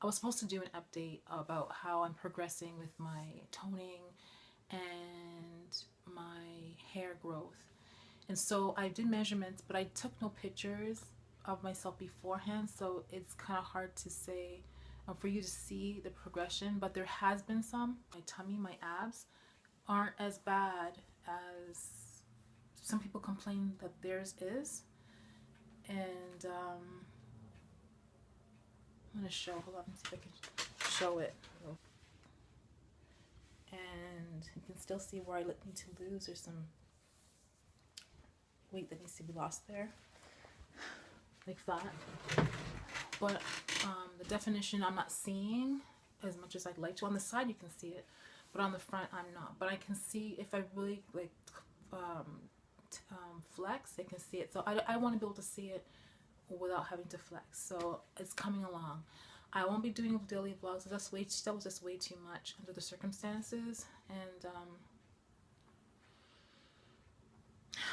I was supposed to do an update about how I'm progressing with my toning and my hair growth. And so I did measurements, but I took no pictures of myself beforehand, so it's kind of hard to say for you to see the progression. But there has been some. My tummy, my abs aren't as bad as some people complain that theirs is. And I'm gonna show. Hold on, let me see if I can show it. And you can still see where I need to lose. There's some weight that needs to be lost there, like that. But the definition I'm not seeing as much as I'd like to. On the side you can see it, but on the front I'm not. But I can see if I really like flex, I can see it. So I want to be able to see it without having to flex. So it's coming along. I won't be doing daily vlogs. That was just way too much under the circumstances, and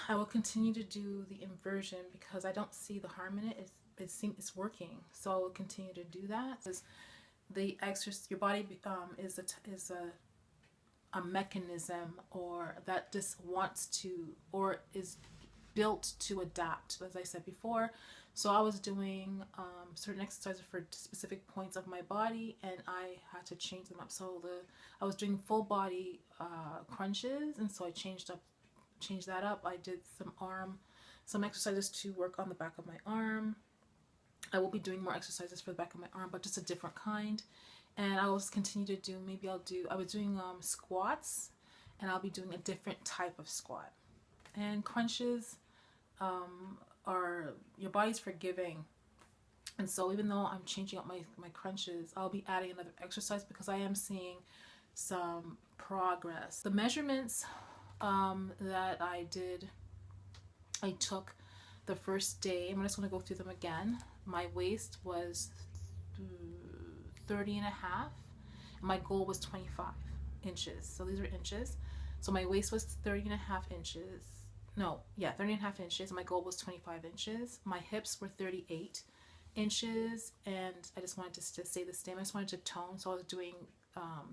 I will continue to do the inversion because I don't see the harm in it. It's working, so I will continue to do that. Because the exercise, your body is a mechanism, or that just wants to, or is built to adapt, as I said before. So I was doing certain exercises for specific points of my body, and I had to change them up. So I was doing full body crunches, and so I changed that up. I did some exercises to work on the back of my arm. I will be doing more exercises for the back of my arm, but just a different kind. And I will continue to do, I was doing squats, and I'll be doing a different type of squat. And crunches are, your body's forgiving. And so even though I'm changing up my crunches, I'll be adding another exercise because I am seeing some progress. The measurements that I took the first day, I'm just going to go through them again. My waist was 30 and a half, and my goal was 25 inches. So these are inches. So my waist was 30 and a half inches. No, yeah, 30 and a half inches. My goal was 25 inches. My hips were 38 inches, and I just wanted to stay the same. I just wanted to tone, so I was doing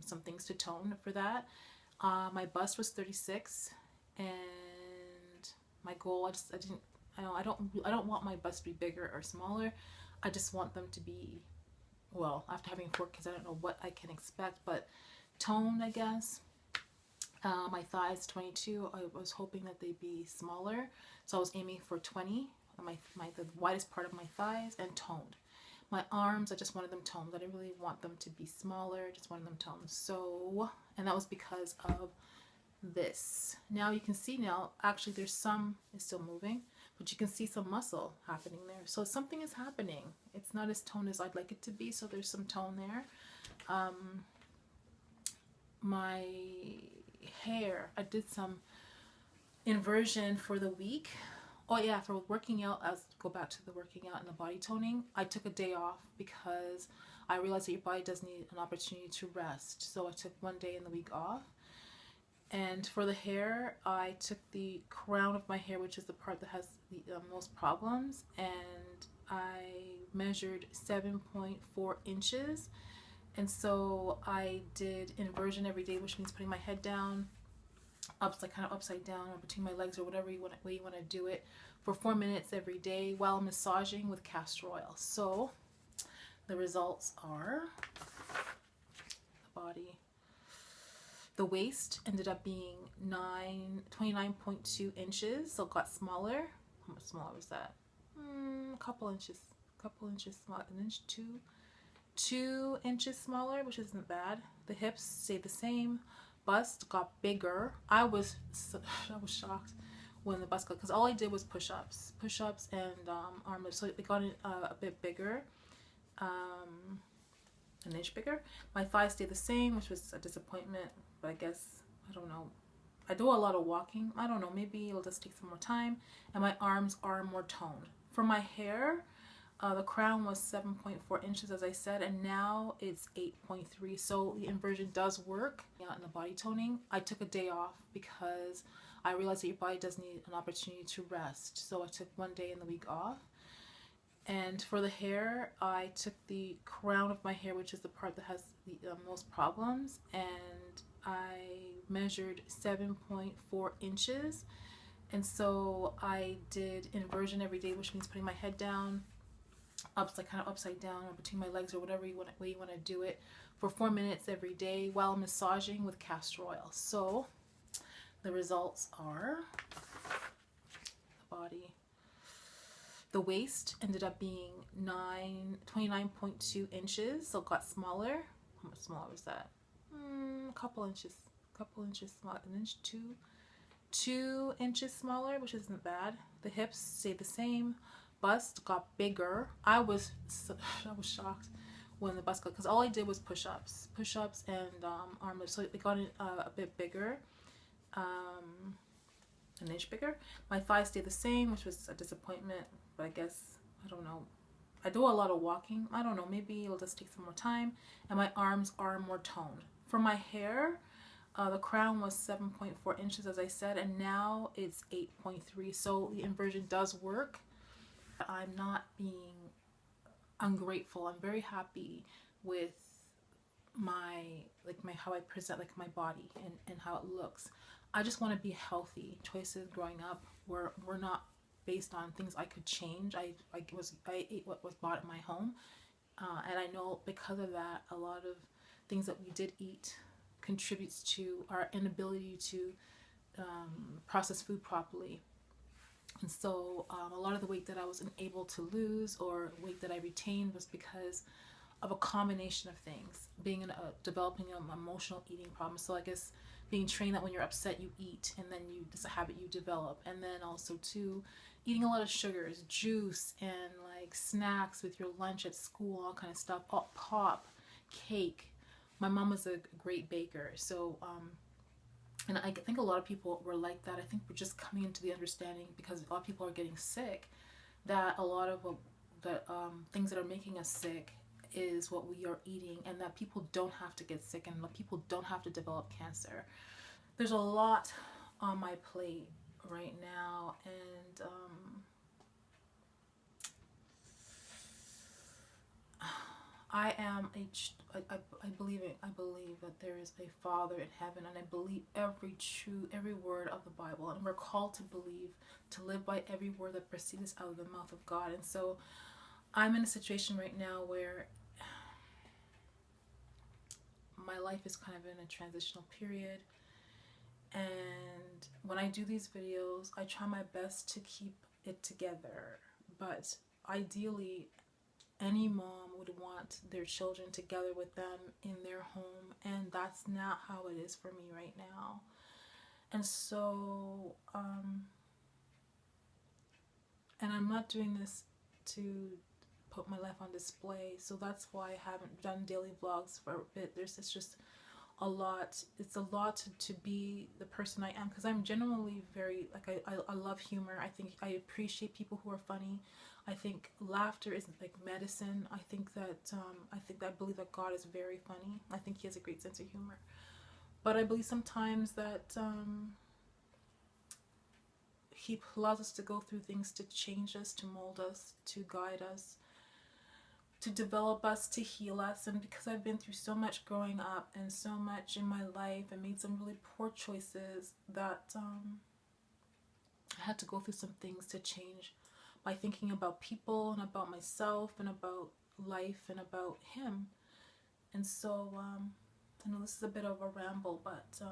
some things to tone for that. My bust was 36, and my goal, I don't want my bust to be bigger or smaller. I just want them to be, well, after having 4 kids, I don't know what I can expect, but toned, I guess. My thighs 22. I was hoping that they'd be smaller, so I was aiming for 20. The widest part of my thighs, and toned. My arms, I just wanted them toned. I didn't really want them to be smaller. Just wanted them toned. So, and that was because of this. Now you can see actually there's some, it's still moving, but you can see some muscle happening there. So something is happening. It's not as toned as I'd like it to be, so there's some tone there. My hair, I did some inversion for the week. Oh yeah, for working out, I'll go back to the working out and the body toning. I took a day off because I realized that your body does need an opportunity to rest. So I took one day in the week off. And for the hair, I took the crown of my hair, which is the part that has the most problems, and I measured 7.4 inches. And so I did inversion every day, which means putting my head down, kind of upside down, or between my legs, or whatever way you want to do it, for 4 minutes every day while massaging with castor oil. So the results are the body. The waist ended up being 29.2 inches, so it got smaller. How much smaller was that? A couple inches smaller, an inch, 2 inches smaller, which isn't bad. The hips stayed the same. Bust got bigger. I was shocked when the bust got, because all I did was push-ups and arm lifts, so it got a bit bigger, an inch bigger. My thighs stayed the same, which was a disappointment, but I guess, I don't know. I do a lot of walking. I don't know, maybe it'll just take some more time. And my arms are more toned. For my hair, the crown was 7.4 inches, as I said, and now it's 8.3. So the inversion does work. Yeah, in the body toning, I took a day off because I realized that your body does need an opportunity to rest. So I took one day in the week off. And for the hair, I took the crown of my hair, which is the part that has the most problems, and I measured 7.4 inches. And so I did inversion every day, which means putting my head down, kind of upside down or between my legs or whatever way you want to do it, for 4 minutes every day while massaging with castor oil. So the results are the body. The waist ended up being 29.2 inches, so it got smaller. How much smaller was that? A couple inches smaller, an inch, 2 inches smaller, which isn't bad. The hips stayed the same. Bust got bigger. I was shocked when the bust got, because all I did was push-ups and arm lifts, so it got a bit bigger. An inch bigger. My thighs stayed the same, which was a disappointment, but I guess, I don't know. I do a lot of walking. I don't know, maybe it'll just take some more time. And my arms are more toned. For my hair, the crown was 7.4 inches, as I said, and now it's 8.3. So the inversion does work. I'm not being ungrateful. I'm very happy with how I present, like my body and how it looks. I just want to be healthy. Choices growing up were not based on things I could change. I ate what was bought in my home, and I know because of that, a lot of things that we did eat contributes to our inability to process food properly. And so a lot of the weight that I wasn't able to lose or weight that I retained was because of a combination of things, developing an emotional eating problem. So I guess being trained that when you're upset you eat, and then it's a habit you develop. And then also too, eating a lot of sugars, juice, and like snacks with your lunch at school, all kind of stuff, pop, cake. My mom was a great baker, so and I think a lot of people were like that. I think we're just coming into the understanding, because a lot of people are getting sick, that a lot of the things that are making us sick is what we are eating, and that people don't have to get sick, and people don't have to develop cancer. There's a lot on my plate right now, and I believe that there is a Father in heaven, and I believe every word of the Bible, and we're called to live by every word that proceeds out of the mouth of God. And so I'm in a situation right now where my life is kind of in a transitional period, and when I do these videos, I try my best to keep it together. But ideally, any mom would want their children together with them in their home, and that's not how it is for me right now. And so and I'm not doing this to put my life on display, so that's why I haven't done daily vlogs for a bit. It's just a lot. It's a lot to be the person I am, because I'm generally very, like, I love humor. I think I appreciate people who are funny. I think laughter is like medicine. I believe that God is very funny. I think he has a great sense of humor. But I believe sometimes that he allows us to go through things to change us, to mold us, to guide us, to develop us, to heal us. And because I've been through so much growing up and so much in my life and made some really poor choices, that I had to go through some things to change by thinking about people and about myself and about life and about him. And so I know this is a bit of a ramble, but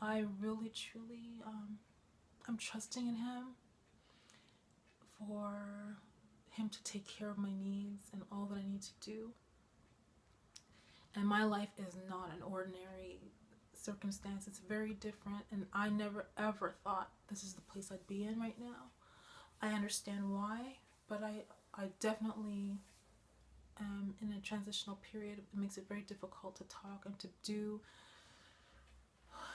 I really truly I'm trusting in him for him to take care of my needs and all that I need to do. And my life is not an ordinary circumstance. It's very different, and I never ever thought this is the place I'd be in right now. I understand why, but I definitely am in a transitional period. It makes it very difficult to talk and to do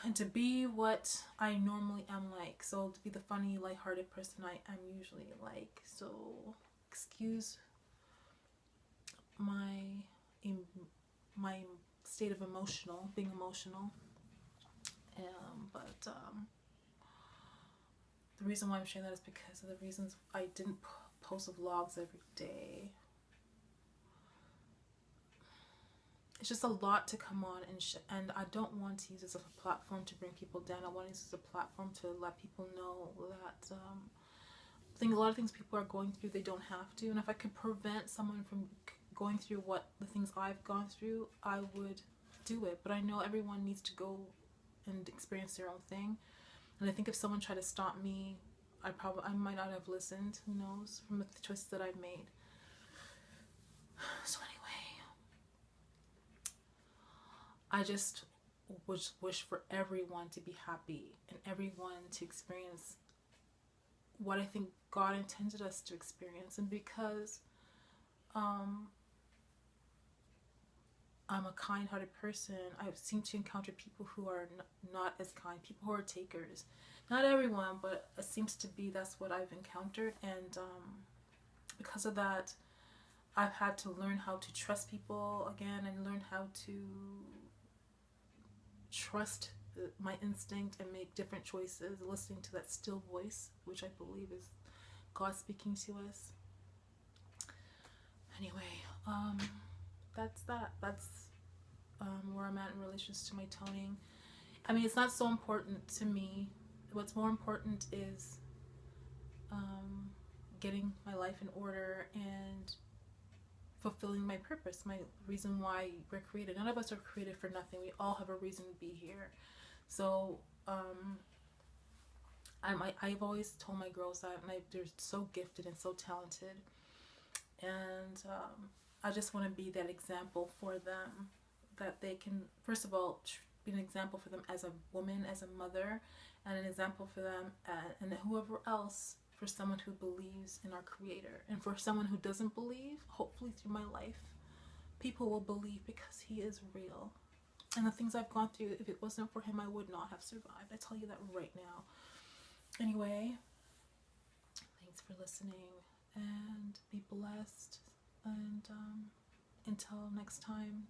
and to be what I normally am like. So to be the funny, lighthearted person I am usually like. So excuse my state of being emotional. But the reason why I'm sharing that is because of the reasons I didn't post vlogs every day. It's just a lot to come on, and I don't want to use this as a platform to bring people down. I want to use this as a platform to let people know that I think a lot of things people are going through, they don't have to. And if I could prevent someone from going through what the things I've gone through, I would do it. But I know everyone needs to go and experience their own thing. And I think if someone tried to stop me, I might not have listened, who knows, from the choices that I've made. So anyway, I just wish for everyone to be happy and everyone to experience what I think God intended us to experience. And because I'm a kind-hearted person, I seem to encounter people who are not as kind, people who are takers. Not everyone, but it seems to be that's what I've encountered. And because of that, I've had to learn how to trust people again, and learn how to trust my instinct and make different choices, listening to that still voice, which I believe is God speaking to us. Anyway, that's that. That's where I'm at in relation to my toning. I mean, it's not so important to me. What's more important is getting my life in order and fulfilling my purpose, my reason why we're created. None of us are created for nothing. We all have a reason to be here. So I've always told my girls that they're so gifted and so talented, and I just want to be that example for them, that they can, first of all, be an example for them as a woman, as a mother, and an example for them and whoever else, for someone who believes in our Creator. And for someone who doesn't believe, hopefully through my life, people will believe, because He is real. And the things I've gone through, if it wasn't for Him, I would not have survived. I tell you that right now. Anyway, thanks for listening, and be blessed, and until next time.